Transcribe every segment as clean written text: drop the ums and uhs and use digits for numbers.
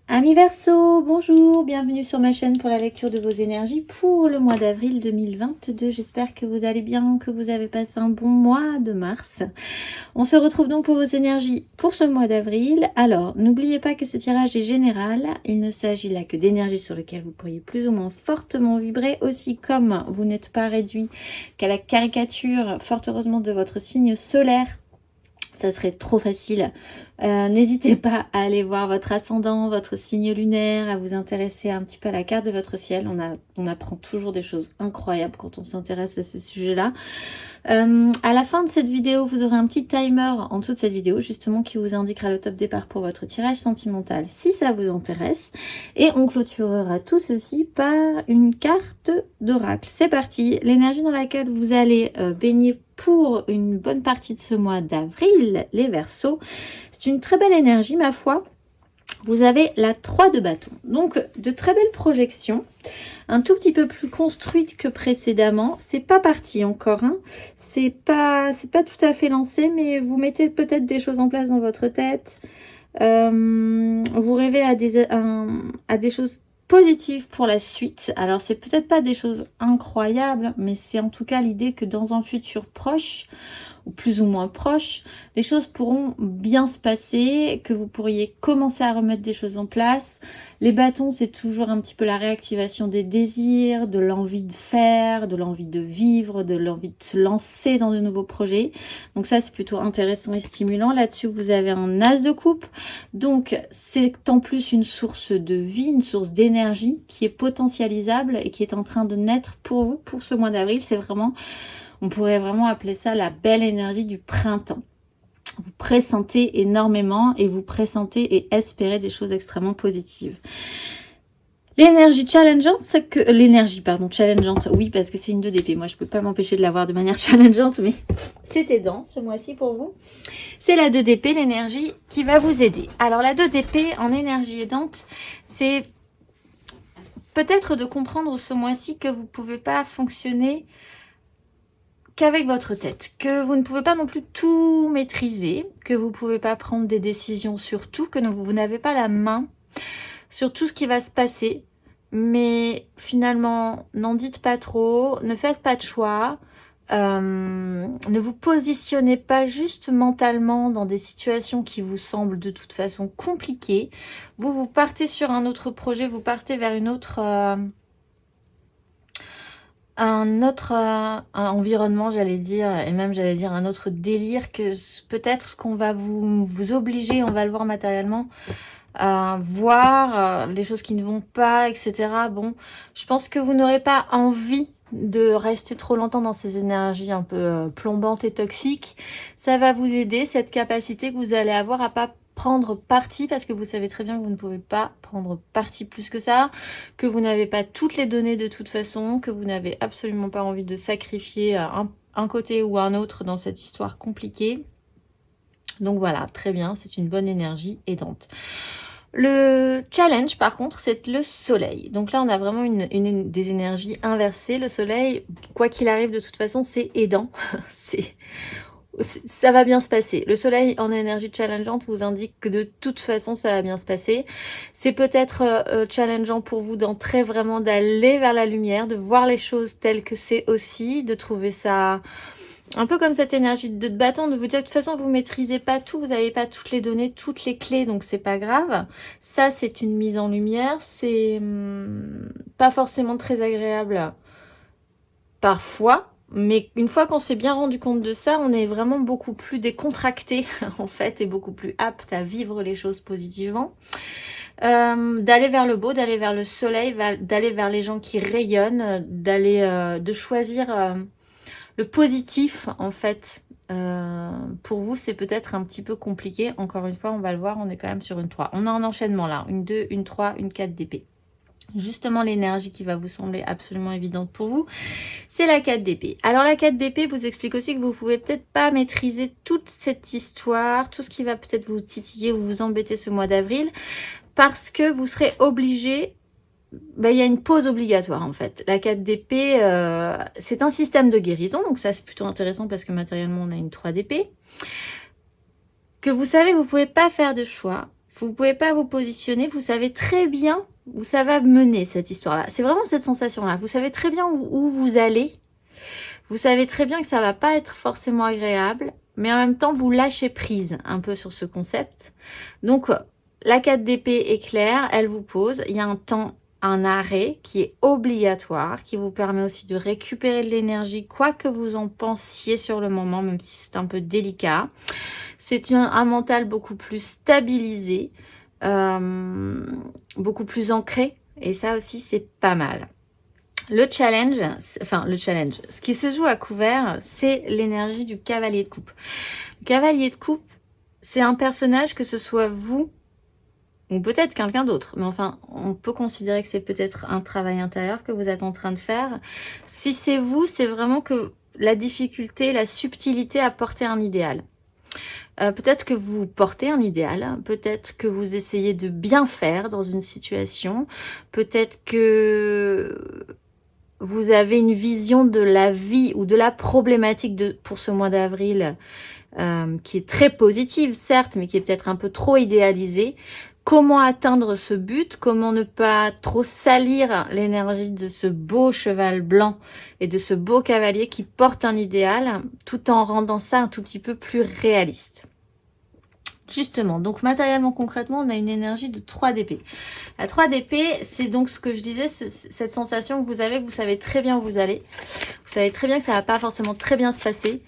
Amis Verseau, bonjour, bienvenue sur ma chaîne pour la lecture de vos énergies pour le mois d'avril 2022. J'espère que vous allez bien, que vous avez passé un bon mois de mars. On se retrouve donc pour vos énergies pour ce mois d'avril. Alors, n'oubliez pas que ce tirage est général. Il ne s'agit là que d'énergies sur lesquelles vous pourriez plus ou moins fortement vibrer. Aussi, comme vous n'êtes pas réduit qu'à la caricature, fort heureusement, de votre signe solaire, ça serait trop facile. N'hésitez pas à aller voir votre ascendant, votre signe lunaire, à vous intéresser un petit peu à la carte de votre ciel. On apprend toujours des choses incroyables quand on s'intéresse à ce sujet-là. À la fin de cette vidéo, vous aurez un petit timer en dessous de cette vidéo, justement, qui vous indiquera le top départ pour votre tirage sentimental, si ça vous intéresse. Et on clôturera tout ceci par une carte d'oracle. C'est parti. L'énergie dans laquelle vous allez baigner pour une bonne partie de ce mois d'avril, les Verseaux, c'est une très belle énergie, ma foi. Vous avez la 3 de bâton. Donc, de très belles projections, un tout petit peu plus construite que précédemment. C'est pas parti encore, hein. C'est pas tout à fait lancé, mais vous mettez peut-être des choses en place dans votre tête. Vous rêvez à des choses positives pour la suite. Alors, c'est peut-être pas des choses incroyables, mais c'est en tout cas l'idée que dans un futur proche, ou plus ou moins proche, les choses pourront bien se passer, que vous pourriez commencer à remettre des choses en place. Les bâtons, c'est toujours un petit peu la réactivation des désirs, de l'envie de faire, de l'envie de vivre, de l'envie de se lancer dans de nouveaux projets. Donc ça, c'est plutôt intéressant et stimulant. Là-dessus, vous avez un as de coupe. Donc, c'est en plus une source de vie, une source d'énergie qui est potentialisable et qui est en train de naître pour vous, pour ce mois d'avril. C'est vraiment... On pourrait vraiment appeler ça la belle énergie du printemps. Vous pressentez énormément et vous pressentez et espérez des choses extrêmement positives. L'énergie challengeante, c'est que... challengeante, oui, parce que c'est une 2 d'épée. Moi, je ne peux pas m'empêcher de la voir de manière challengeante, mais c'est aidant ce mois-ci pour vous. C'est la 2 d'épée, l'énergie qui va vous aider. Alors, la 2 d'épée en énergie aidante, c'est peut-être de comprendre ce mois-ci que vous ne pouvez pas fonctionner qu'avec votre tête, que vous ne pouvez pas non plus tout maîtriser, que vous ne pouvez pas prendre des décisions sur tout, que vous n'avez pas la main sur tout ce qui va se passer, mais finalement, n'en dites pas trop, ne faites pas de choix, ne vous positionnez pas juste mentalement dans des situations qui vous semblent de toute façon compliquées. Vous partez sur un autre projet, vous partez vers une autre... un autre environnement, j'allais dire, et même j'allais dire un autre délire, que peut-être ce qu'on va vous obliger, on va le voir matériellement, à voir les choses qui ne vont pas, etc. Bon, je pense que vous n'aurez pas envie de rester trop longtemps dans ces énergies un peu plombantes et toxiques. Ça va vous aider, cette capacité que vous allez avoir à pas prendre parti, parce que vous savez très bien que vous ne pouvez pas prendre parti plus que ça, que vous n'avez pas toutes les données de toute façon, que vous n'avez absolument pas envie de sacrifier un côté ou un autre dans cette histoire compliquée. Donc voilà, très bien, c'est une bonne énergie aidante. Le challenge, par contre, c'est le soleil. Donc là, on a vraiment des énergies inversées. Le soleil, quoi qu'il arrive, de toute façon, c'est aidant. Ça va bien se passer. Le soleil en énergie challengeante vous indique que de toute façon, ça va bien se passer. C'est peut-être challengeant pour vous d'entrer vraiment, d'aller vers la lumière, de voir les choses telles que c'est aussi, de trouver ça... Un peu comme cette énergie de bâton, de vous dire de toute façon vous maîtrisez pas tout, vous n'avez pas toutes les données, toutes les clés, donc c'est pas grave. Ça, c'est une mise en lumière, c'est pas forcément très agréable parfois, mais une fois qu'on s'est bien rendu compte de ça, on est vraiment beaucoup plus décontracté en fait, et beaucoup plus apte à vivre les choses positivement. D'aller vers le beau, d'aller vers le soleil, d'aller vers les gens qui rayonnent, de choisir... le positif, en fait, pour vous, c'est peut-être un petit peu compliqué. Encore une fois, on va le voir, on est quand même sur une 3. On a un enchaînement là, une 2, une 3, une 4 d'épée. Justement, l'énergie qui va vous sembler absolument évidente pour vous, c'est la 4 d'épée. Alors, la 4 d'épée vous explique aussi que vous pouvez peut-être pas maîtriser toute cette histoire, tout ce qui va peut-être vous titiller ou vous embêter ce mois d'avril, parce que vous serez obligé... il y a une pause obligatoire en fait. La 4 d'épée, c'est un système de guérison, donc ça c'est plutôt intéressant parce que matériellement on a une 3 d'épée. Que vous savez, vous ne pouvez pas faire de choix. Vous ne pouvez pas vous positionner, vous savez très bien où ça va mener cette histoire-là. C'est vraiment cette sensation-là. Vous savez très bien où vous allez. Vous savez très bien que ça ne va pas être forcément agréable, mais en même temps, vous lâchez prise un peu sur ce concept. Donc, la 4 d'épée est claire, elle vous pose. Il y a un temps, un arrêt qui est obligatoire, qui vous permet aussi de récupérer de l'énergie, quoi que vous en pensiez sur le moment, même si c'est un peu délicat. C'est un mental beaucoup plus stabilisé, beaucoup plus ancré, et ça aussi, c'est pas mal. Le challenge, ce qui se joue à couvert, c'est l'énergie du cavalier de coupe. Le cavalier de coupe, c'est un personnage, que ce soit vous ou peut-être quelqu'un d'autre, mais enfin, on peut considérer que c'est peut-être un travail intérieur que vous êtes en train de faire. Si c'est vous, c'est vraiment que la difficulté, la subtilité à porter un idéal. Peut-être que vous portez un idéal, peut-être que vous essayez de bien faire dans une situation, peut-être que vous avez une vision de la vie ou de la problématique pour ce mois d'avril qui est très positive, certes, mais qui est peut-être un peu trop idéalisée. Comment atteindre ce but? Comment ne pas trop salir l'énergie de ce beau cheval blanc et de ce beau cavalier qui porte un idéal, tout en rendant ça un tout petit peu plus réaliste? Justement, donc matériellement, concrètement, on a une énergie de 3 d'épée. La 3 d'épée, c'est donc ce que je disais, cette sensation que vous avez, que vous savez très bien où vous allez. Vous savez très bien que ça va pas forcément très bien se passer,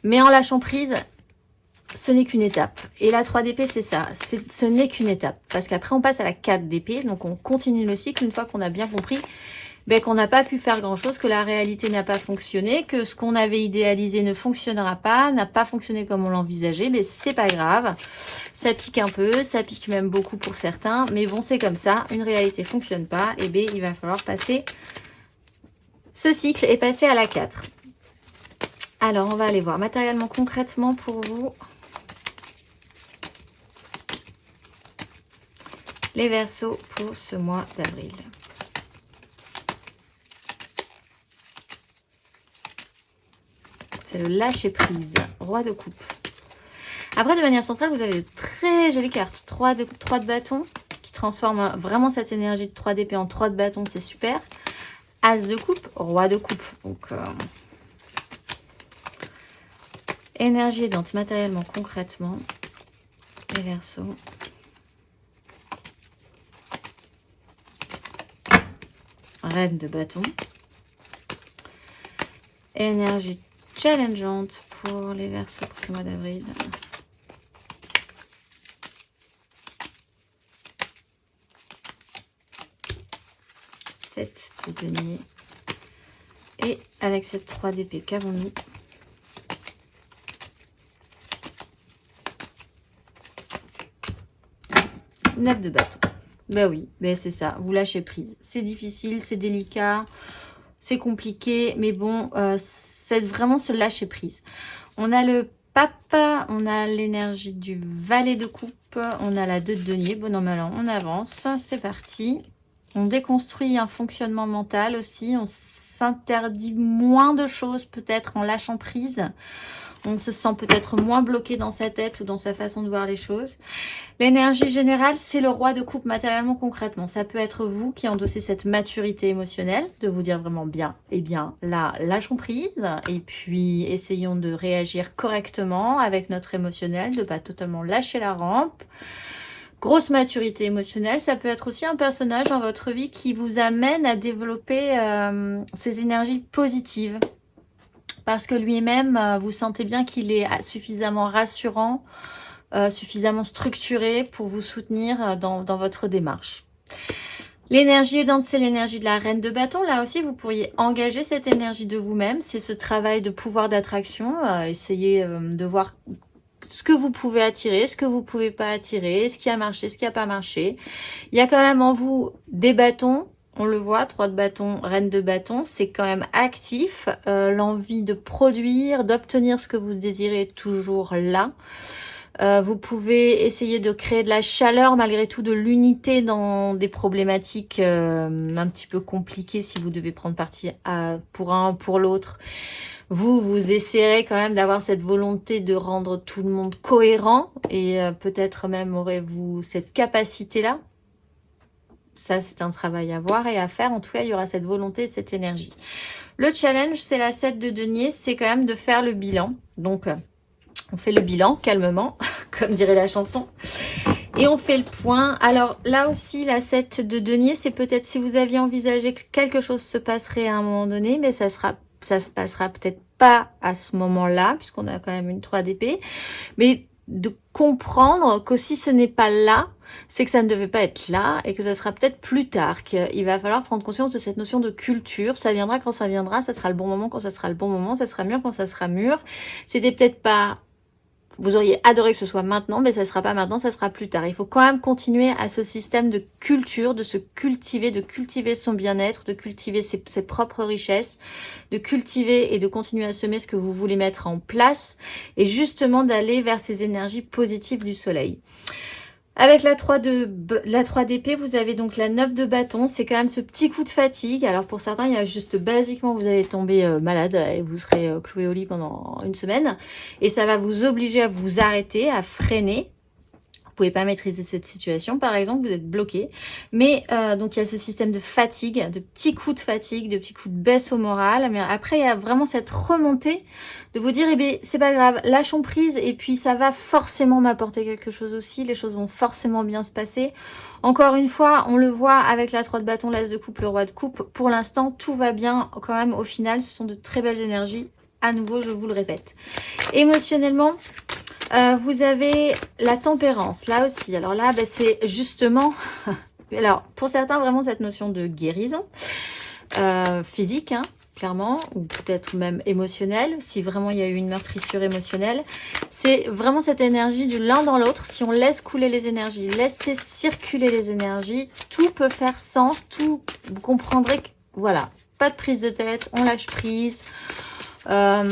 mais en lâchant prise, ce n'est qu'une étape. Et la 3 d'épée, c'est ça, ce n'est qu'une étape. Parce qu'après, on passe à la 4 d'épée, donc on continue le cycle une fois qu'on a bien compris qu'on n'a pas pu faire grand-chose, que la réalité n'a pas fonctionné, que ce qu'on avait idéalisé ne fonctionnera pas, n'a pas fonctionné comme on l'envisageait, mais c'est pas grave. Ça pique un peu, ça pique même beaucoup pour certains, mais bon, c'est comme ça. Une réalité fonctionne pas, et il va falloir passer ce cycle et passer à la 4. Alors, on va aller voir matériellement, concrètement pour vous. Les Verseaux pour ce mois d'avril. C'est le lâcher prise, roi de coupe. Après, de manière centrale, vous avez de très jolies cartes. 3 de bâton qui transforme vraiment cette énergie de 3 d'épée en 3 de bâton, c'est super. As de coupe, roi de coupe. Donc, énergie aidante matériellement, concrètement. Les Verseaux. Reine de bâton. Énergie challengeante pour les Verseaux pour ce mois d'avril. De denier. Et avec cette 3 d'épée, qu'avons-nous? Neuf de bâton. Ben oui, ben c'est ça, vous lâchez prise. C'est difficile, c'est délicat, c'est compliqué, mais bon, c'est vraiment se lâcher prise. On a le pape, on a l'énergie du valet de coupe, on a la 2 de denier, bon an mal an, on avance, c'est parti. On déconstruit un fonctionnement mental aussi. On s'interdit moins de choses peut-être en lâchant prise. On se sent peut-être moins bloqué dans sa tête ou dans sa façon de voir les choses. L'énergie générale, c'est le roi de coupe matériellement, concrètement. Ça peut être vous qui endossez cette maturité émotionnelle, de vous dire vraiment bien, eh bien là, lâchons prise. Et puis, essayons de réagir correctement avec notre émotionnel, de ne pas totalement lâcher la rampe. Grosse maturité émotionnelle, ça peut être aussi un personnage dans votre vie qui vous amène à développer ces énergies positives. Parce que lui-même, vous sentez bien qu'il est suffisamment rassurant, suffisamment structuré pour vous soutenir dans votre démarche. L'énergie aidante, c'est l'énergie de la reine de bâton. Là aussi, vous pourriez engager cette énergie de vous-même. C'est ce travail de pouvoir d'attraction. Essayez de voir ce que vous pouvez attirer, ce que vous pouvez pas attirer, ce qui a marché, ce qui a pas marché. Il y a quand même en vous des bâtons, on le voit, 3 de bâton, reine de bâton, c'est quand même actif. L'envie de produire, d'obtenir ce que vous désirez est toujours là. Vous pouvez essayer de créer de la chaleur, malgré tout de l'unité dans des problématiques un petit peu compliquées si vous devez prendre parti pour un ou pour l'autre. Vous essayerez quand même d'avoir cette volonté de rendre tout le monde cohérent et peut-être même aurez-vous cette capacité-là. Ça, c'est un travail à voir et à faire. En tout cas, il y aura cette volonté, cette énergie. Le challenge, c'est la 7 de denier, c'est quand même de faire le bilan. Donc, on fait le bilan calmement, comme dirait la chanson. Et on fait le point. Alors là aussi, la 7 de denier, c'est peut-être si vous aviez envisagé que quelque chose se passerait à un moment donné, mais ça se passera peut-être pas à ce moment-là, puisqu'on a quand même une 3 d'épée. Mais de comprendre qu'aussi ce n'est pas là, c'est que ça ne devait pas être là et que ça sera peut-être plus tard, qu'il va falloir prendre conscience de cette notion de culture. Ça viendra quand ça viendra, ça sera le bon moment quand ça sera le bon moment, ça sera mûr quand ça sera mûr. C'était peut-être pas... Vous auriez adoré que ce soit maintenant, mais ça ne sera pas maintenant, ça sera plus tard. Il faut quand même continuer à ce système de culture, de se cultiver, de cultiver son bien-être, de cultiver ses propres richesses, de cultiver et de continuer à semer ce que vous voulez mettre en place et justement d'aller vers ces énergies positives du soleil. Avec la 3 d'épée, vous avez donc la 9 de bâton. C'est quand même ce petit coup de fatigue. Alors pour certains, il y a juste basiquement, vous allez tomber malade et vous serez cloué au lit pendant une semaine. Et ça va vous obliger à vous arrêter, à freiner. Vous pouvez pas maîtriser cette situation, par exemple, vous êtes bloqué. Mais donc il y a ce système de fatigue, de petits coups de fatigue, de petits coups de baisse au moral. Mais après, il y a vraiment cette remontée de vous dire, eh bien, c'est pas grave, lâchons prise et puis ça va forcément m'apporter quelque chose aussi. Les choses vont forcément bien se passer. Encore une fois, on le voit avec la 3 de bâton, l'as de coupe, le roi de coupe. Pour l'instant, tout va bien quand même au final. Ce sont de très belles énergies. À nouveau, je vous le répète. Émotionnellement, vous avez la tempérance, là aussi. Alors là, ben, c'est justement... Alors, pour certains, vraiment cette notion de guérison physique, hein, clairement, ou peut-être même émotionnelle, si vraiment il y a eu une meurtrissure émotionnelle. C'est vraiment cette énergie du l'un dans l'autre. Si on laisse couler les énergies, laisser circuler les énergies, tout peut faire sens, tout, vous comprendrez que, voilà, pas de prise de tête, on lâche prise. On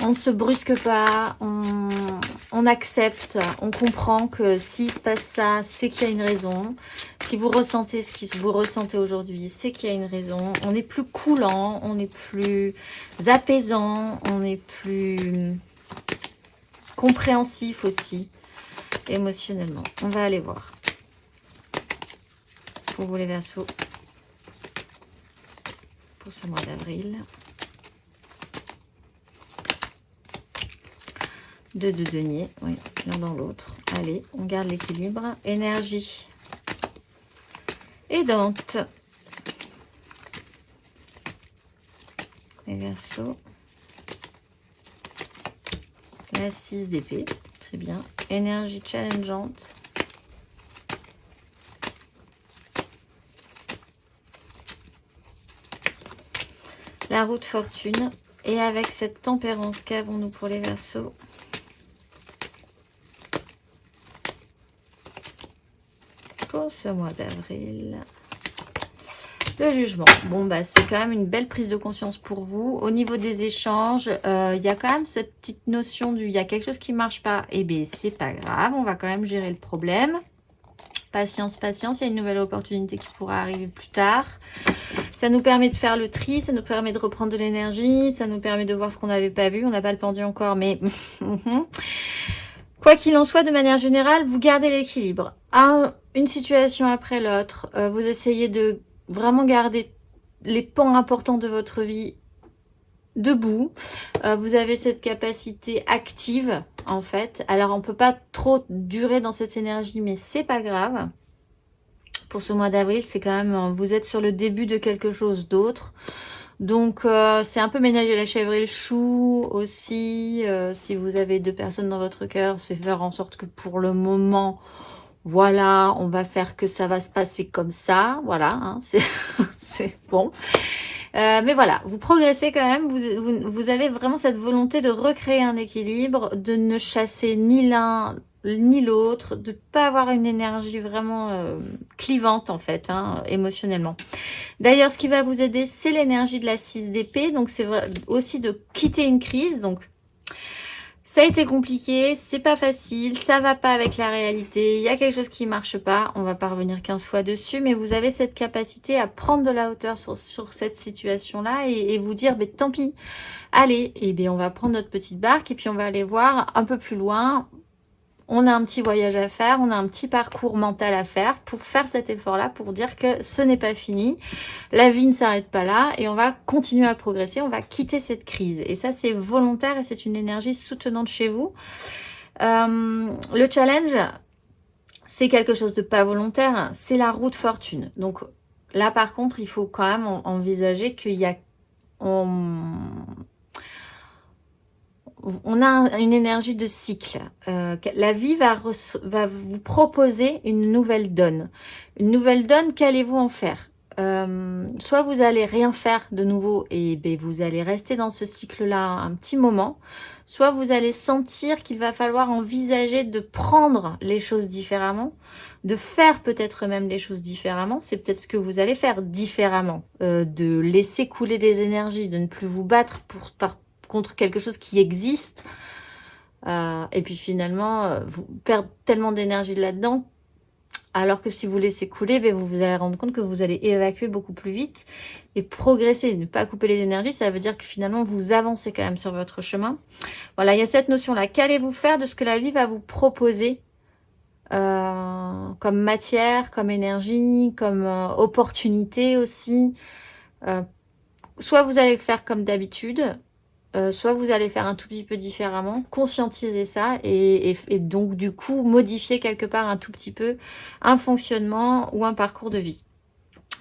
ne se brusque pas, on accepte, on comprend que s'il se passe ça, c'est qu'il y a une raison. Si vous ressentez ce que vous ressentez aujourd'hui, c'est qu'il y a une raison. On est plus coulant, on est plus apaisant, on est plus compréhensif aussi, émotionnellement. On va aller voir. Pour vous les Verseaux, pour ce mois d'avril. 2 de denier, oui, l'un dans l'autre. Allez, on garde l'équilibre. Énergie aidante. Les Verseaux. La 6 d'épée, très bien. Énergie challengeante. La roue de fortune. Et avec cette tempérance, qu'avons-nous pour les Verseaux ? Pour ce mois d'avril, le jugement. Bon, bah, c'est quand même une belle prise de conscience pour vous. Au niveau des échanges, il y a quand même cette petite notion du, il y a quelque chose qui marche pas. Eh bien, c'est pas grave, on va quand même gérer le problème. Patience, patience, il y a une nouvelle opportunité qui pourra arriver plus tard. Ça nous permet de faire le tri, ça nous permet de reprendre de l'énergie, ça nous permet de voir ce qu'on n'avait pas vu. On n'a pas le pendu encore, mais... Quoi qu'il en soit, de manière générale, vous gardez l'équilibre. Une situation après l'autre, vous essayez de vraiment garder les pans importants de votre vie debout. Vous avez cette capacité active, en fait. Alors, on ne peut pas trop durer dans cette énergie, mais c'est pas grave. Pour ce mois d'avril, c'est quand même, vous êtes sur le début de quelque chose d'autre. Donc, c'est un peu ménager la chèvre et le chou aussi. Si vous avez 2 personnes dans votre cœur, c'est faire en sorte que pour le moment, voilà, on va faire que ça va se passer comme ça. Voilà, hein, c'est bon. Mais voilà, vous progressez quand même. Vous avez vraiment cette volonté de recréer un équilibre, de ne chasser ni l'un ni l'autre, de ne pas avoir une énergie vraiment clivante en fait, hein, émotionnellement. D'ailleurs, ce qui va vous aider, c'est l'énergie de la 6 d'épée. Donc, c'est aussi de quitter une crise. Donc, Ça a été compliqué, c'est pas facile, ça va pas avec la réalité, il y a quelque chose qui marche pas, on va pas revenir 15 fois dessus, mais vous avez cette capacité à prendre de la hauteur sur cette situation-là et vous dire, mais tant pis, allez, et bien on va prendre notre petite barque et puis on va aller voir un peu plus loin. On a un petit voyage à faire, on a un petit parcours mental à faire pour faire cet effort-là, pour dire que ce n'est pas fini, la vie ne s'arrête pas là et on va continuer à progresser, on va quitter cette crise. Et ça, c'est volontaire et c'est une énergie soutenante chez vous. Le challenge, c'est quelque chose de pas volontaire, c'est la roue de fortune. Donc là, par contre, il faut quand même envisager qu'il y a... On a une énergie de cycle. La vie va vous proposer une nouvelle donne. Une nouvelle donne, qu'allez-vous en faire? Soit vous allez rien faire de nouveau et vous allez rester dans ce cycle-là un petit moment. Soit vous allez sentir qu'il va falloir envisager de prendre les choses différemment, de faire peut-être même les choses différemment. C'est peut-être ce que vous allez faire différemment. De laisser couler des énergies, de ne plus vous battre contre quelque chose qui existe, et puis finalement vous perdez tellement d'énergie là-dedans, alors que si vous laissez couler, vous allez rendre compte que vous allez évacuer beaucoup plus vite et progresser. Ne pas couper les énergies, ça veut dire que finalement vous avancez quand même sur votre chemin. Voilà, il y a cette notion-là. Qu'allez-vous faire de ce que la vie va vous proposer comme matière, comme énergie, comme opportunité aussi. Soit vous allez faire comme d'habitude, soit vous allez faire un tout petit peu différemment, conscientiser ça et donc du coup modifier quelque part un tout petit peu un fonctionnement ou un parcours de vie.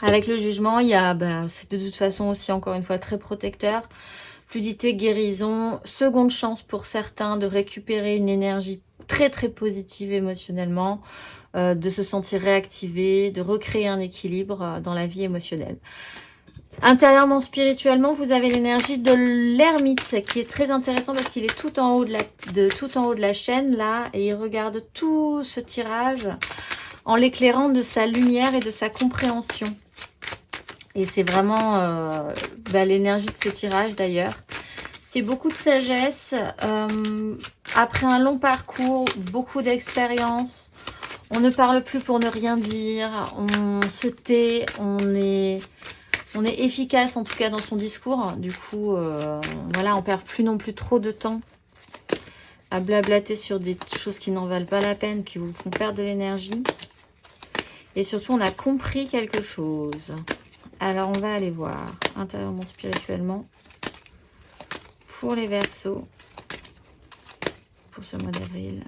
Avec le jugement, il y a, c'est de toute façon aussi encore une fois très protecteur. Fluidité, guérison, seconde chance pour certains de récupérer une énergie très très positive émotionnellement, de se sentir réactivé, de recréer un équilibre dans la vie émotionnelle. Intérieurement, spirituellement, vous avez l'énergie de l'ermite qui est très intéressant parce qu'il est tout en haut de la chaîne là et il regarde tout ce tirage en l'éclairant de sa lumière et de sa compréhension. Et c'est vraiment l'énergie de ce tirage d'ailleurs. C'est beaucoup de sagesse. Après un long parcours, beaucoup d'expérience. On ne parle plus pour ne rien dire. On se tait. On est efficace en tout cas dans son discours. Du coup, voilà, on perd plus non plus trop de temps à blablater sur des choses qui n'en valent pas la peine, qui vous font perdre de l'énergie. Et surtout, on a compris quelque chose. Alors, on va aller voir intérieurement, spirituellement, pour les Verseaux, pour ce mois d'avril.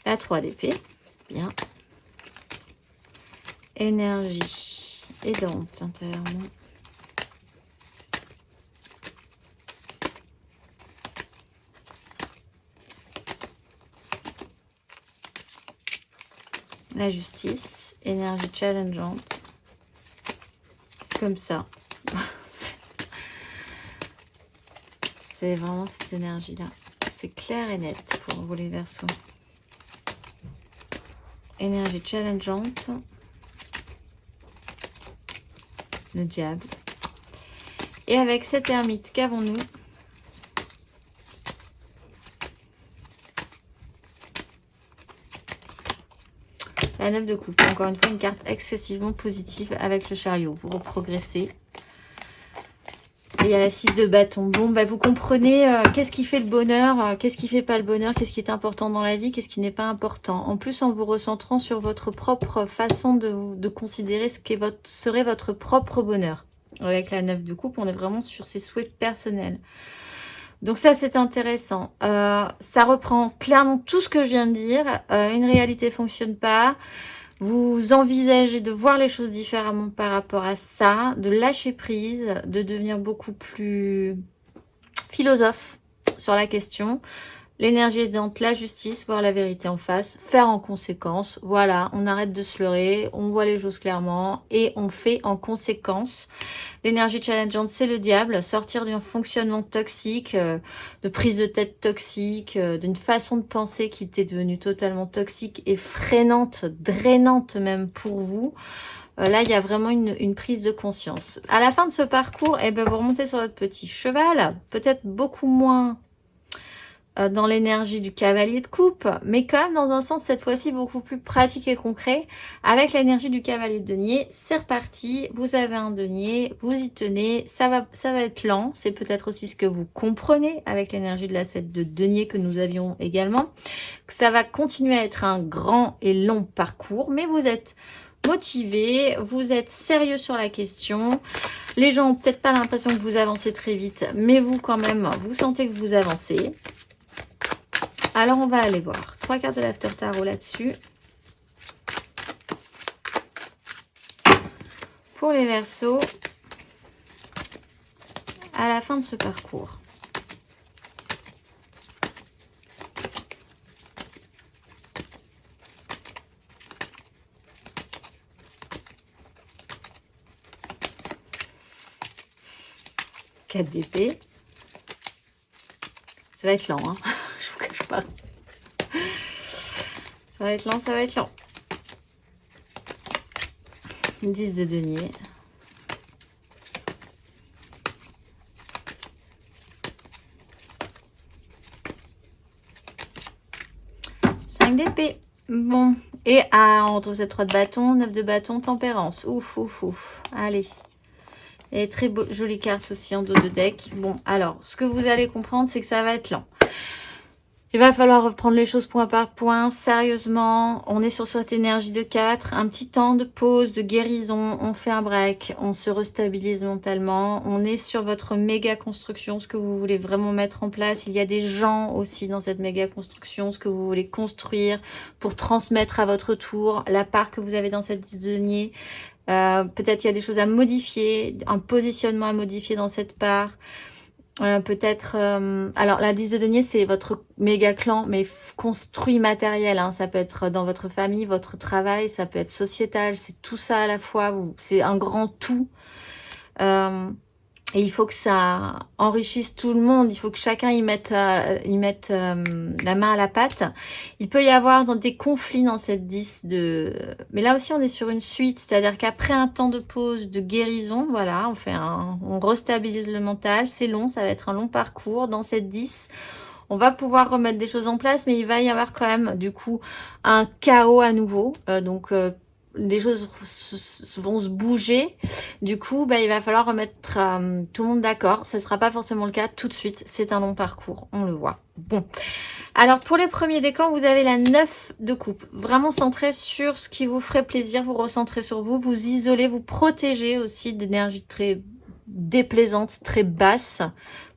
La 3 d'épée, bien. Énergie aidante intérieurement. La justice, énergie challengeante. C'est comme ça. C'est vraiment cette énergie-là. C'est clair et net pour vous les Verseaux. Énergie challengeante. Le diable. Et avec cette ermite, qu'avons-nous? La 9 de coupe. Encore une fois, une carte excessivement positive avec le chariot. Vous reprogressez. Et il y a la 6 de bâton. Bon, vous comprenez qu'est-ce qui fait le bonheur, qu'est-ce qui fait pas le bonheur, qu'est-ce qui est important dans la vie, qu'est-ce qui n'est pas important. En plus, en vous recentrant sur votre propre façon de considérer ce qui serait votre propre bonheur. Avec la 9 de coupe, on est vraiment sur ses souhaits personnels. Donc ça, c'est intéressant. Ça reprend clairement tout ce que je viens de dire. Une réalité ne fonctionne pas. Vous envisagez de voir les choses différemment par rapport à ça, de lâcher prise, de devenir beaucoup plus philosophe sur la question. L'énergie aidante, la justice, voir la vérité en face, faire en conséquence. Voilà, on arrête de se leurrer, on voit les choses clairement et on fait en conséquence. L'énergie challengeante, c'est le diable. Sortir d'un fonctionnement toxique, de prise de tête toxique, d'une façon de penser qui était devenue totalement toxique et freinante, drainante même pour vous. Là, il y a vraiment une prise de conscience. À la fin de ce parcours, eh ben, vous remontez sur votre petit cheval, peut-être beaucoup moins dans l'énergie du cavalier de coupe, mais quand même dans un sens cette fois-ci beaucoup plus pratique et concret, avec l'énergie du cavalier de denier. C'est reparti, vous avez un denier, vous y tenez, ça va être lent, c'est peut-être aussi ce que vous comprenez avec l'énergie de la 7 de denier que nous avions également, que ça va continuer à être un grand et long parcours, mais vous êtes motivé, vous êtes sérieux sur la question. Les gens ont peut-être pas l'impression que vous avancez très vite, mais vous quand même, vous sentez que vous avancez. Alors, on va aller voir 3 cartes de l'After Tarot là-dessus. Pour les Verseaux, à la fin de ce parcours. Quatre d'épée. Ça va être lent, hein. Je vous cache pas. Ça va être lent, ça va être lent. 10 de denier. D'épée. Bon. Et entre cette 3 de bâton, 9 de bâton, tempérance. Ouf, ouf, ouf. Allez. Et très jolie carte aussi en dos de deck. Bon, alors, ce que vous allez comprendre, c'est que ça va être lent. Il va falloir reprendre les choses point par point, sérieusement. On est sur cette énergie de 4, un petit temps de pause, de guérison. On fait un break, on se restabilise mentalement. On est sur votre méga construction, ce que vous voulez vraiment mettre en place. Il y a des gens aussi dans cette méga construction, ce que vous voulez construire pour transmettre à votre tour la part que vous avez dans cette denier. Peut-être il y a des choses à modifier, un positionnement à modifier dans cette part. Peut-être, alors la 10 de denier, c'est votre méga clan, mais construit matériel, hein. Ça peut être dans votre famille, votre travail, ça peut être sociétal, c'est tout ça à la fois, c'est un grand tout. Et il faut que ça enrichisse tout le monde. Il faut que chacun y mette la main à la pâte. Il peut y avoir des conflits dans cette 10 de... Mais là aussi, on est sur une suite. C'est-à-dire qu'après un temps de pause, de guérison, voilà, on restabilise le mental. C'est long, ça va être un long parcours. Dans cette 10, on va pouvoir remettre des choses en place, mais il va y avoir quand même, du coup, un chaos à nouveau. Des choses vont se bouger. Du coup, il va falloir remettre tout le monde d'accord. Ça ne sera pas forcément le cas tout de suite. C'est un long parcours, on le voit. Bon. Alors, pour les premiers décans, vous avez la 9 de coupe. Vraiment centré sur ce qui vous ferait plaisir. Vous recentrez sur vous. Vous isolez, vous protégez aussi d'énergie très déplaisante, très basse.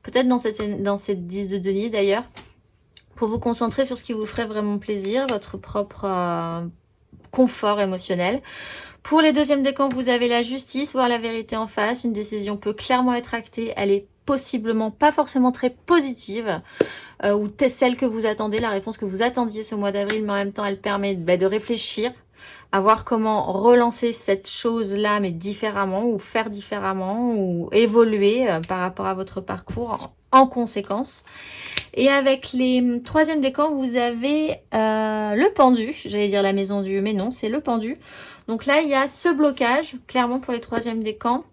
Peut-être dans cette 10 de denier d'ailleurs. Pour vous concentrer sur ce qui vous ferait vraiment plaisir. Votre propre... confort émotionnel. Pour les deuxièmes décans, vous avez la justice, voir la vérité en face. Une décision peut clairement être actée. Elle est possiblement pas forcément très positive ou celle que vous attendez, la réponse que vous attendiez ce mois d'avril, mais en même temps, elle permet de réfléchir à voir comment relancer cette chose-là, mais différemment, ou faire différemment, ou évoluer par rapport à votre parcours en conséquence. Et avec les troisième décans, vous avez le pendu. J'allais dire la maison du... Mais non, c'est le pendu. Donc là, il y a ce blocage, clairement pour les troisièmes décans.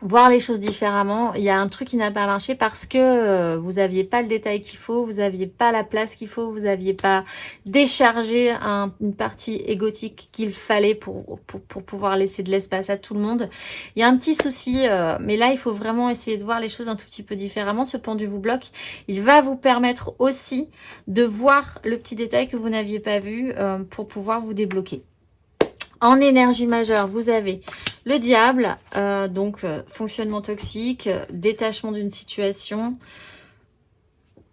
Voir les choses différemment. Il y a un truc qui n'a pas marché parce que vous n'aviez pas le détail qu'il faut, vous n'aviez pas la place qu'il faut, vous n'aviez pas déchargé une partie égotique qu'il fallait pour pouvoir laisser de l'espace à tout le monde. Il y a un petit souci, mais là, il faut vraiment essayer de voir les choses un tout petit peu différemment. Ce pendu vous bloque. Il va vous permettre aussi de voir le petit détail que vous n'aviez pas vu pour pouvoir vous débloquer. En énergie majeure, vous avez le diable, fonctionnement toxique, détachement d'une situation,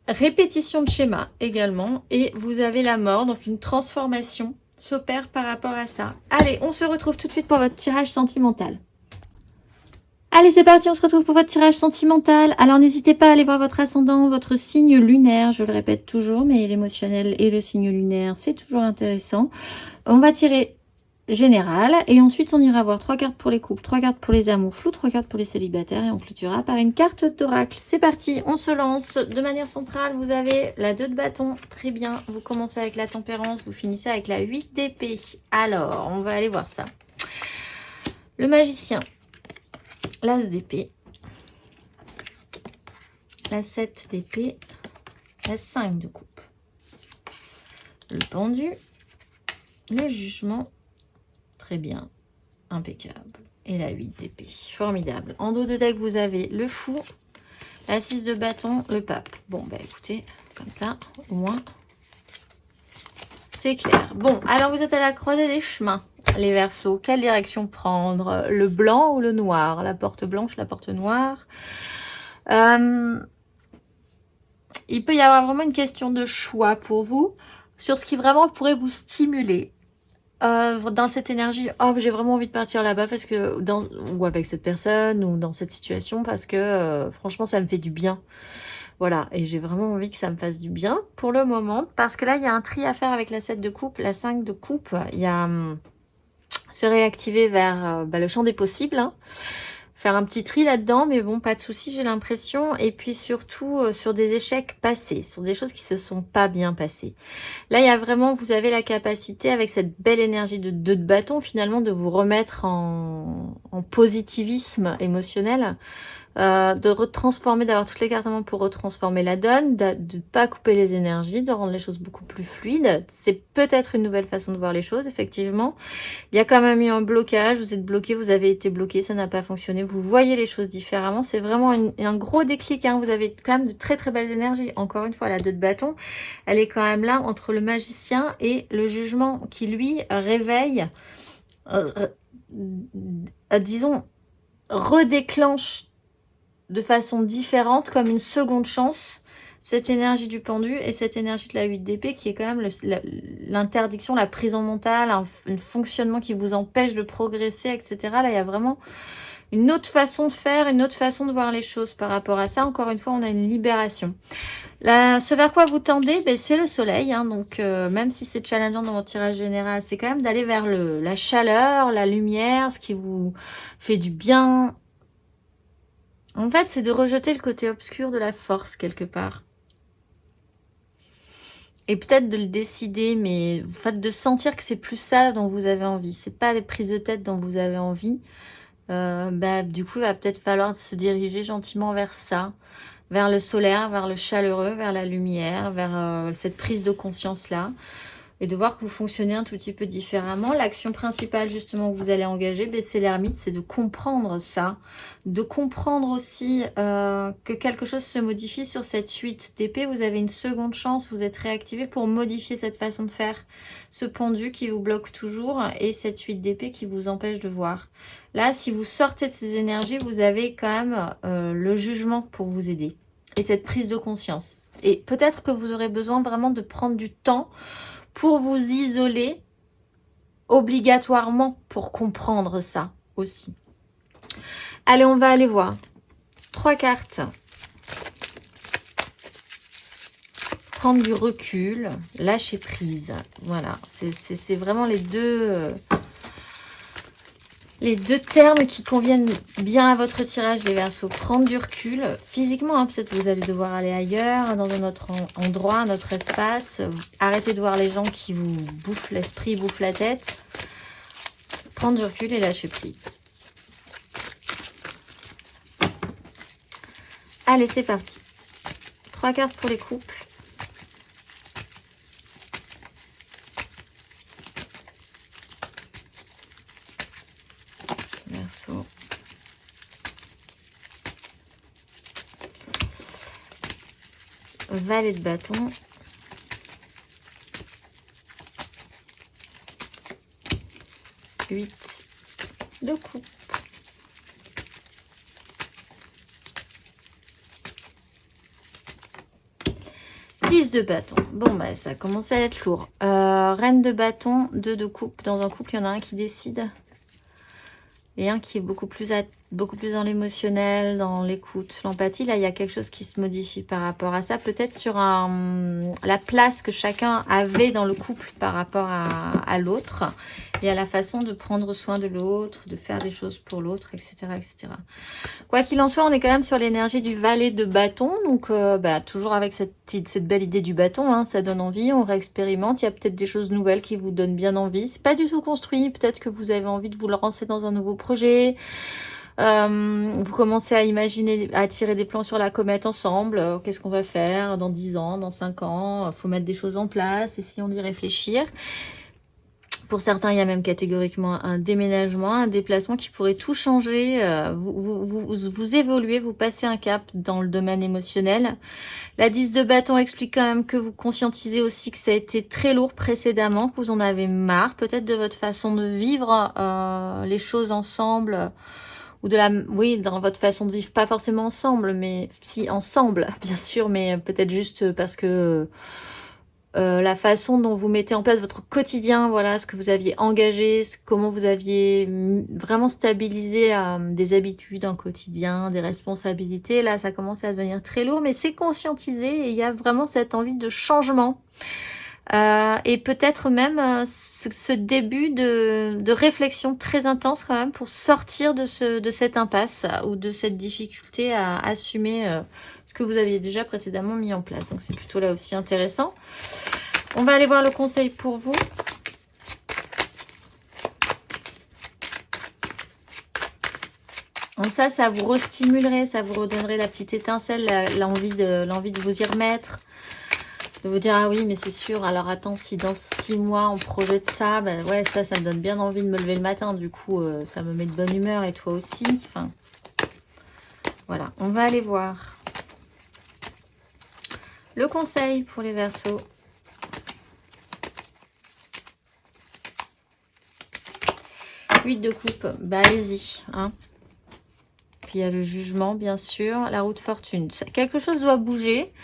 répétition de schéma également. Et vous avez la mort, donc une transformation s'opère par rapport à ça. Allez, on se retrouve tout de suite pour votre tirage sentimental. Allez, c'est parti, on se retrouve pour votre tirage sentimental. Alors, n'hésitez pas à aller voir votre ascendant, votre signe lunaire. Je le répète toujours, mais l'émotionnel et le signe lunaire, c'est toujours intéressant. On va tirer... général, et ensuite on ira voir 3 cartes pour les couples, 3 cartes pour les amours flous, 3 cartes pour les célibataires, et on clôturera par une carte d'oracle. C'est parti, on se lance. De manière centrale, vous avez la 2 de bâton, très bien, vous commencez avec la tempérance, vous finissez avec la 8 d'épée. Alors, on va aller voir ça. Le magicien, l'as d'épée, la 7 d'épée, la 5 de coupe, le pendu, le jugement, très bien, impeccable, et la 8 d'épée, formidable. En dos de deck, vous avez le fou, la 6 de bâton, le pape. Bon, bah écoutez, comme ça, au moins, c'est clair. Bon, alors vous êtes à la croisée des chemins, les Verseaux. Quelle direction prendre? Le blanc ou le noir? La porte blanche, la porte noire? Il peut y avoir vraiment une question de choix pour vous sur ce qui vraiment pourrait vous stimuler. Dans cette énergie, oh, j'ai vraiment envie de partir là-bas parce que ou avec cette personne ou dans cette situation parce que franchement ça me fait du bien. Voilà, et j'ai vraiment envie que ça me fasse du bien pour le moment parce que là il y a un tri à faire avec la 7 de coupe, la 5 de coupe. Il y a se réactiver vers le champ des possibles, hein. Faire un petit tri là-dedans, mais bon, pas de souci, j'ai l'impression. Et puis surtout sur des échecs passés, sur des choses qui se sont pas bien passées. Là, il y a vraiment, vous avez la capacité, avec cette belle énergie de 2 de bâton, finalement, de vous remettre en positivisme émotionnel, de retransformer, d'avoir toutes les cartes en main pour retransformer la donne, de ne pas couper les énergies, de rendre les choses beaucoup plus fluides. C'est peut-être une nouvelle façon de voir les choses, effectivement. Il y a quand même eu un blocage, vous êtes bloqué, vous avez été bloqué, ça n'a pas fonctionné, vous voyez les choses différemment. C'est vraiment un gros déclic, hein. Vous avez quand même de très très belles énergies. Encore une fois, la 2 de bâton, elle est quand même là entre le magicien et le jugement qui, lui, réveille, disons, redéclenche de façon différente, comme une seconde chance, cette énergie du pendu et cette énergie de la 8 d'épée qui est quand même l'interdiction, la prison mentale, un fonctionnement qui vous empêche de progresser, etc. Là, il y a vraiment une autre façon de faire, une autre façon de voir les choses par rapport à ça. Encore une fois, on a une libération. Là, ce vers quoi vous tendez, ben, c'est le soleil. Hein, donc, même si c'est challengeant dans votre tirage général, c'est quand même d'aller vers la chaleur, la lumière, ce qui vous fait du bien. En fait, c'est de rejeter le côté obscur de la force, quelque part. Et peut-être de le décider, mais en fait, de sentir que c'est plus ça dont vous avez envie. C'est pas les prises de tête dont vous avez envie. Du coup, il va peut-être falloir se diriger gentiment vers ça. Vers le solaire, vers le chaleureux, vers la lumière, vers cette prise de conscience-là. Et de voir que vous fonctionnez un tout petit peu différemment. L'action principale, justement, que vous allez engager, c'est l'ermite, c'est de comprendre ça. De comprendre aussi que quelque chose se modifie sur cette 8 d'épée. Vous avez une seconde chance, vous êtes réactivé pour modifier cette façon de faire. Ce pendu qui vous bloque toujours et cette 8 d'épée qui vous empêche de voir. Là, si vous sortez de ces énergies, vous avez quand même le jugement pour vous aider. Et cette prise de conscience. Et peut-être que vous aurez besoin vraiment de prendre du temps pour vous isoler obligatoirement pour comprendre ça aussi. Allez, on va aller voir 3 cartes. Prendre du recul, lâcher prise. Voilà, c'est vraiment les deux termes qui conviennent bien à votre tirage, les Verseaux. Prendre du recul physiquement, hein, peut-être que vous allez devoir aller ailleurs, dans un autre endroit, un autre espace. Arrêtez de voir les gens qui vous bouffent l'esprit, bouffent la tête. Prendre du recul et lâcher prise. Allez, c'est parti. 3 cartes pour les couples. Verseau. Valet de bâton. Huit de coupe. De bâton. Bon, bah, ça commence à être lourd. Reine de bâton, 2 de coupe. Dans un couple, il y en a un qui décide et un qui est beaucoup plus beaucoup plus dans l'émotionnel, dans l'écoute, l'empathie. Là, il y a quelque chose qui se modifie par rapport à ça. Peut-être sur la place que chacun avait dans le couple par rapport à l'autre et à la façon de prendre soin de l'autre, de faire des choses pour l'autre, etc., etc. Quoi qu'il en soit, on est quand même sur l'énergie du valet de bâton. Donc, toujours avec cette belle idée du bâton, hein, ça donne envie, on réexpérimente. Il y a peut-être des choses nouvelles qui vous donnent bien envie. C'est pas du tout construit. Peut-être que vous avez envie de vous lancer dans un nouveau projet. Vous commencez à imaginer, à tirer des plans sur la comète ensemble. Qu'est-ce qu'on va faire dans 10 ans, dans 5 ans? Faut mettre des choses en place, essayons d'y réfléchir. Pour certains, il y a même catégoriquement un déménagement, un déplacement qui pourrait tout changer. Vous évoluez, vous passez un cap dans le domaine émotionnel. La 10 de bâton explique quand même que vous conscientisez aussi que ça a été très lourd précédemment, que vous en avez marre peut-être de votre façon de vivre les choses ensemble. Ou oui, dans votre façon de vivre, pas forcément ensemble, mais si ensemble, bien sûr, mais peut-être juste parce que la façon dont vous mettez en place votre quotidien, voilà, ce que vous aviez engagé, comment vous aviez vraiment stabilisé des habitudes, un quotidien, des responsabilités, là, ça commence à devenir très lourd, mais c'est conscientisé et il y a vraiment cette envie de changement. Et peut-être même ce début de réflexion très intense quand même pour sortir de cette impasse ou de cette difficulté à assumer ce que vous aviez déjà précédemment mis en place. Donc c'est plutôt là aussi intéressant. On va aller voir le conseil pour vous. Donc ça vous restimulerait, ça vous redonnerait la petite étincelle, l'envie de vous y remettre. De vous dire, ah oui, mais c'est sûr, alors attends, si dans 6 mois on projette ça, ben ouais, ça me donne bien envie de me lever le matin, du coup, ça me met de bonne humeur, et toi aussi. Enfin, voilà, on va aller voir le conseil pour les Verseaux. Huit de coupe, bah allez-y, hein. Puis il y a le jugement, bien sûr, la roue de fortune. Quelque chose doit bouger.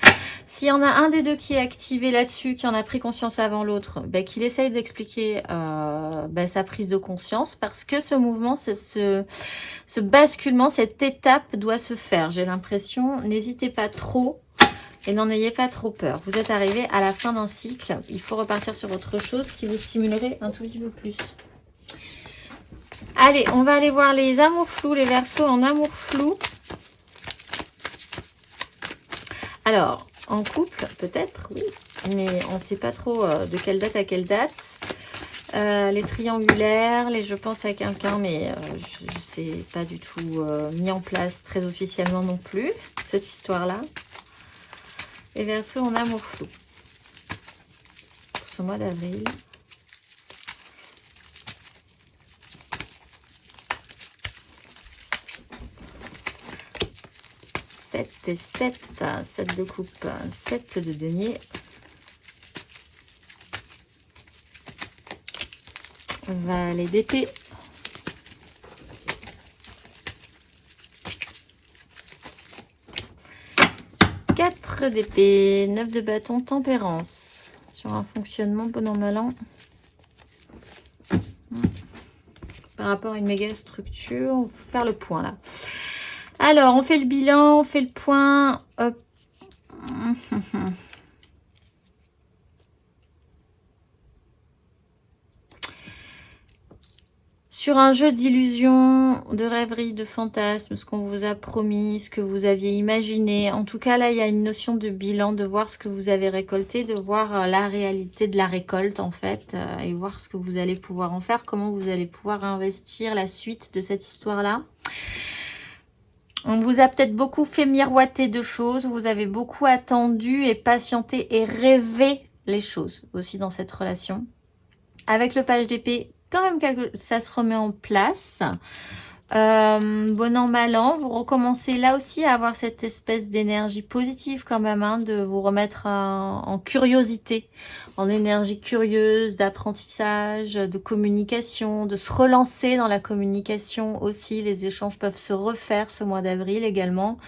S'il y en a un des deux qui est activé là-dessus, qui en a pris conscience avant l'autre, qu'il essaye d'expliquer sa prise de conscience, parce que ce mouvement, ce basculement, cette étape doit se faire. J'ai l'impression, n'hésitez pas trop et n'en ayez pas trop peur. Vous êtes arrivé à la fin d'un cycle, il faut repartir sur autre chose qui vous stimulerait un tout petit peu plus. Allez, on va aller voir les amours flous, les Verseaux en amour flou. Alors, en couple, peut-être, oui, mais on ne sait pas trop de quelle date à quelle date. Les triangulaires, je pense à quelqu'un, mais je ne sais pas du tout mis en place très officiellement non plus, cette histoire-là. Les Verseaux en amour flou. Pour ce mois d'avril. Et 7, 7 de coupe, 7 de denier. Valet d'épée. 4 d'épée, 9 de bâton, tempérance. Sur un fonctionnement bon an mal an. Par rapport à une méga structure, on va faire le point là. Alors, on fait le bilan, on fait le point. Hop. Sur un jeu d'illusions, de rêveries, de fantasmes, ce qu'on vous a promis, ce que vous aviez imaginé. En tout cas, là, il y a une notion de bilan, de voir ce que vous avez récolté, de voir la réalité de la récolte, en fait, et voir ce que vous allez pouvoir en faire, comment vous allez pouvoir investir la suite de cette histoire-là. On vous a peut-être beaucoup fait miroiter de choses, vous avez beaucoup attendu et patienté et rêvé les choses aussi dans cette relation. Avec le page d'épée, quand même ça se remet en place. Bon an, mal an, vous recommencez là aussi à avoir cette espèce d'énergie positive quand même, hein, de vous remettre en curiosité, en énergie curieuse, d'apprentissage, de communication, de se relancer dans la communication aussi. Les échanges peuvent se refaire ce mois d'avril également.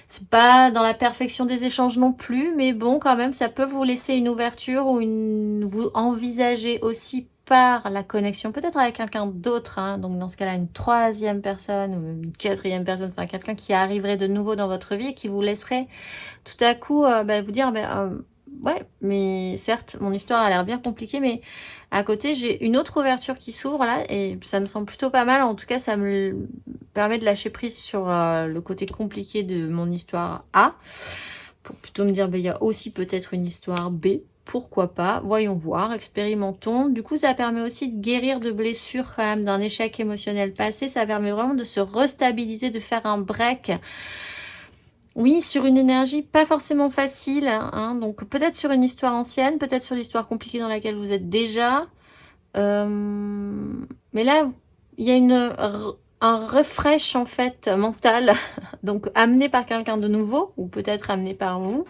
C'est pas dans la perfection des échanges non plus, mais bon, quand même, ça peut vous laisser une ouverture ou vous envisagez aussi par la connexion, peut-être avec quelqu'un d'autre, hein, donc dans ce cas-là, une troisième personne ou une quatrième personne, enfin quelqu'un qui arriverait de nouveau dans votre vie et qui vous laisserait tout à coup vous dire, ouais, mais certes, mon histoire a l'air bien compliquée, mais à côté, j'ai une autre ouverture qui s'ouvre là, et ça me semble plutôt pas mal. En tout cas, ça me permet de lâcher prise sur le côté compliqué de mon histoire A, pour plutôt me dire, il y a aussi peut-être une histoire B. Pourquoi pas? Voyons voir, expérimentons. Du coup, ça permet aussi de guérir de blessures quand même, d'un échec émotionnel passé. Ça permet vraiment de se restabiliser, de faire un break. Oui, sur une énergie pas forcément facile, hein, donc peut-être sur une histoire ancienne, peut-être sur l'histoire compliquée dans laquelle vous êtes déjà. Mais là, il y a un refresh en fait mental, donc amené par quelqu'un de nouveau, ou peut-être amené par vous,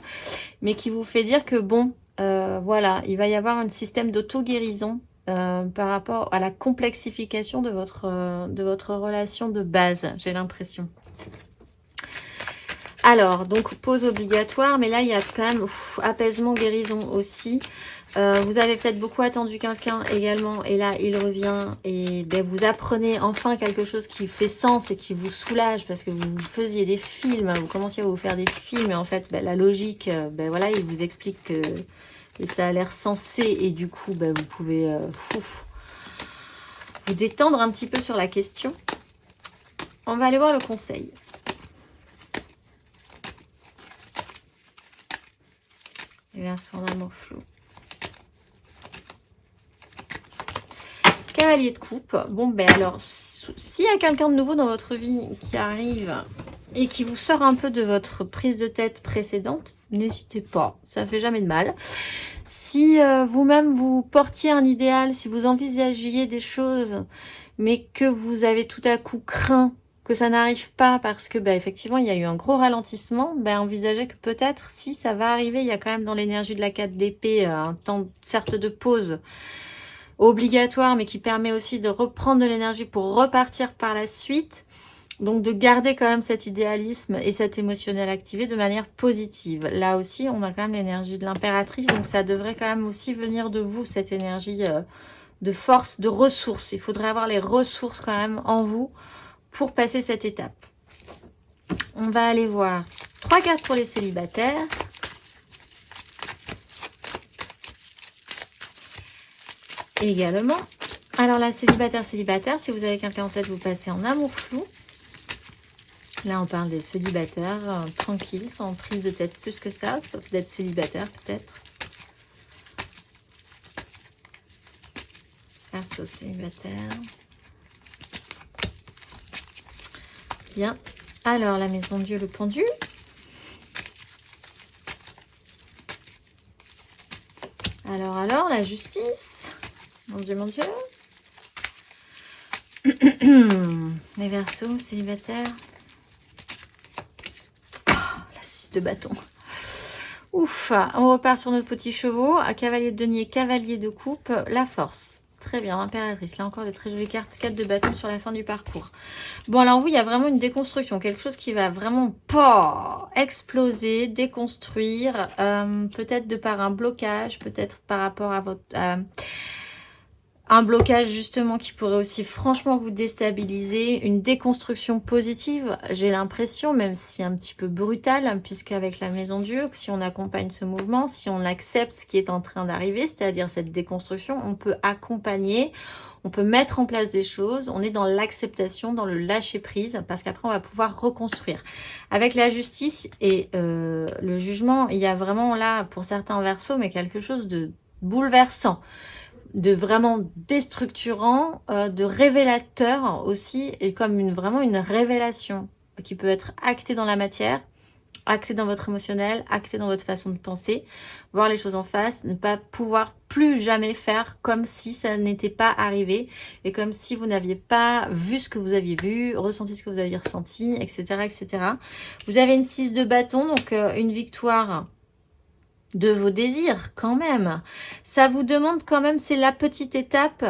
mais qui vous fait dire que bon, voilà, il va y avoir un système d'auto-guérison par rapport à la complexification de votre relation de base, j'ai l'impression. Alors, donc pause obligatoire, mais là il y a quand même apaisement, guérison aussi. Vous avez peut-être beaucoup attendu quelqu'un également, et là il revient, et vous apprenez enfin quelque chose qui fait sens et qui vous soulage, parce que vous faisiez des films, vous commenciez à vous faire des films, et en fait la logique, voilà, il vous explique que ça a l'air sensé, et du coup vous pouvez vous détendre un petit peu sur la question. On va aller voir le conseil. Version d'amour flou. Cavalier de coupe. Bon, alors, s'il y a quelqu'un de nouveau dans votre vie qui arrive et qui vous sort un peu de votre prise de tête précédente, n'hésitez pas, ça fait jamais de mal. Si vous-même vous portiez un idéal, si vous envisagiez des choses, mais que vous avez tout à coup craint que ça n'arrive pas parce que effectivement il y a eu un gros ralentissement, envisagez que peut-être si ça va arriver, il y a quand même dans l'énergie de la 4 d'épée un temps certes de pause obligatoire, mais qui permet aussi de reprendre de l'énergie pour repartir par la suite. Donc de garder quand même cet idéalisme et cet émotionnel activé de manière positive. Là aussi, on a quand même l'énergie de l'impératrice, donc ça devrait quand même aussi venir de vous, cette énergie de force, de ressources. Il faudrait avoir les ressources quand même en vous pour passer cette étape. On va aller voir 3 cartes pour les célibataires. Également. Alors la célibataire, si vous avez quelqu'un en tête, vous passez en amour flou. Là, on parle des célibataires tranquilles, sans prise de tête plus que ça, sauf d'être célibataire peut-être. Perso célibataire. Bien. Alors, la maison de Dieu, le pendu. Alors, la justice. Mon Dieu, mon Dieu. Les Verseaux, célibataires. Oh, la 6 de bâton. Ouf, on repart sur notre petit chevaux. Cavalier de denier, cavalier de coupe, la force. Très bien, impératrice. Là encore, de très jolies cartes. 4 de bâton sur la fin du parcours. Bon, alors vous, il y a vraiment une déconstruction. Quelque chose qui va vraiment exploser, déconstruire. Peut-être de par un blocage, peut-être par rapport à votre... un blocage justement qui pourrait aussi franchement vous déstabiliser, une déconstruction positive, j'ai l'impression, même si un petit peu brutale, puisqu'avec la maison Dieu, si on accompagne ce mouvement, si on accepte ce qui est en train d'arriver, c'est-à-dire cette déconstruction, on peut accompagner, on peut mettre en place des choses, on est dans l'acceptation, dans le lâcher-prise, parce qu'après on va pouvoir reconstruire. Avec la justice et le jugement, il y a vraiment là, pour certains Verseaux, mais quelque chose de bouleversant, de vraiment déstructurant, de révélateur aussi, et comme vraiment une révélation qui peut être actée dans la matière, actée dans votre émotionnel, actée dans votre façon de penser, voir les choses en face, ne pas pouvoir plus jamais faire comme si ça n'était pas arrivé, et comme si vous n'aviez pas vu ce que vous aviez vu, ressenti ce que vous aviez ressenti, etc. etc. Vous avez une 6 de bâton, donc une victoire de vos désirs quand même. Ça vous demande quand même, c'est la petite étape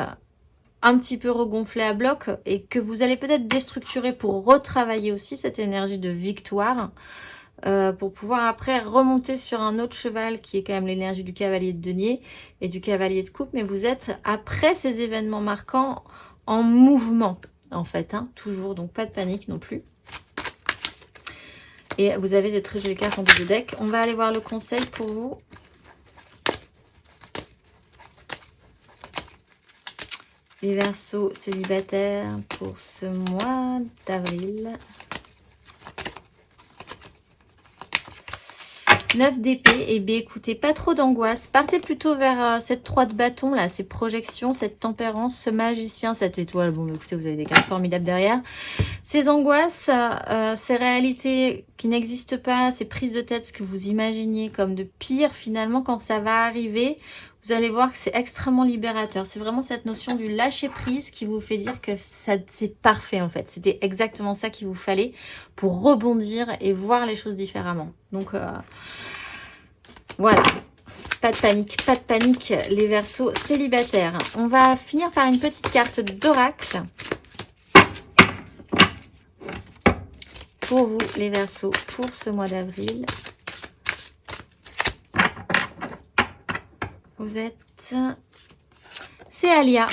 un petit peu regonflée à bloc et que vous allez peut-être déstructurer pour retravailler aussi cette énergie de victoire. pour pouvoir après remonter sur un autre cheval qui est quand même l'énergie du cavalier de denier et du cavalier de coupe. Mais vous êtes, après ces événements marquants, en mouvement, en fait, hein, toujours. Donc, pas de panique non plus. Et vous avez des très jolies cartes en bout de deck. On va aller voir le conseil pour vous. Les Verseaux célibataires pour ce mois d'avril. 9 d'épée. Et bien écoutez, pas trop d'angoisse. Partez plutôt vers cette 3 de bâton là, ces projections, cette tempérance, ce magicien, cette étoile. Bon, écoutez, vous avez des cartes formidables derrière. Ces angoisses, ces réalités qui n'existent pas, ces prises de tête, ce que vous imaginiez comme de pire, finalement, quand ça va arriver, vous allez voir que c'est extrêmement libérateur. C'est vraiment cette notion du lâcher-prise qui vous fait dire que c'est parfait, en fait. C'était exactement ça qu'il vous fallait pour rebondir et voir les choses différemment. Donc, voilà. Pas de panique, les Verseaux célibataires. On va finir par une petite carte d'oracle. Pour vous, les Verseaux, pour ce mois d'avril. Vous êtes... C'est Alia.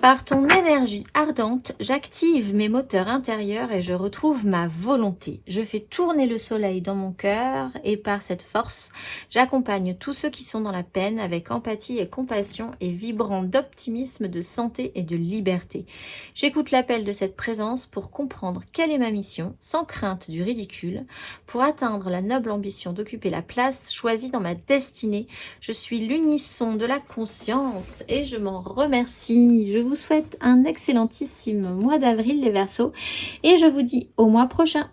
Par ton énergie ardente, j'active mes moteurs intérieurs et je retrouve ma volonté. Je fais tourner le soleil dans mon cœur et par cette force, j'accompagne tous ceux qui sont dans la peine avec empathie et compassion et vibrant d'optimisme, de santé et de liberté. J'écoute l'appel de cette présence pour comprendre quelle est ma mission, sans crainte du ridicule, pour atteindre la noble ambition d'occuper la place choisie dans ma destinée. Je suis l'unisson de la conscience et je m'en remercie. Je vous souhaite un excellentissime mois d'avril les Verseaux et je vous dis au mois prochain.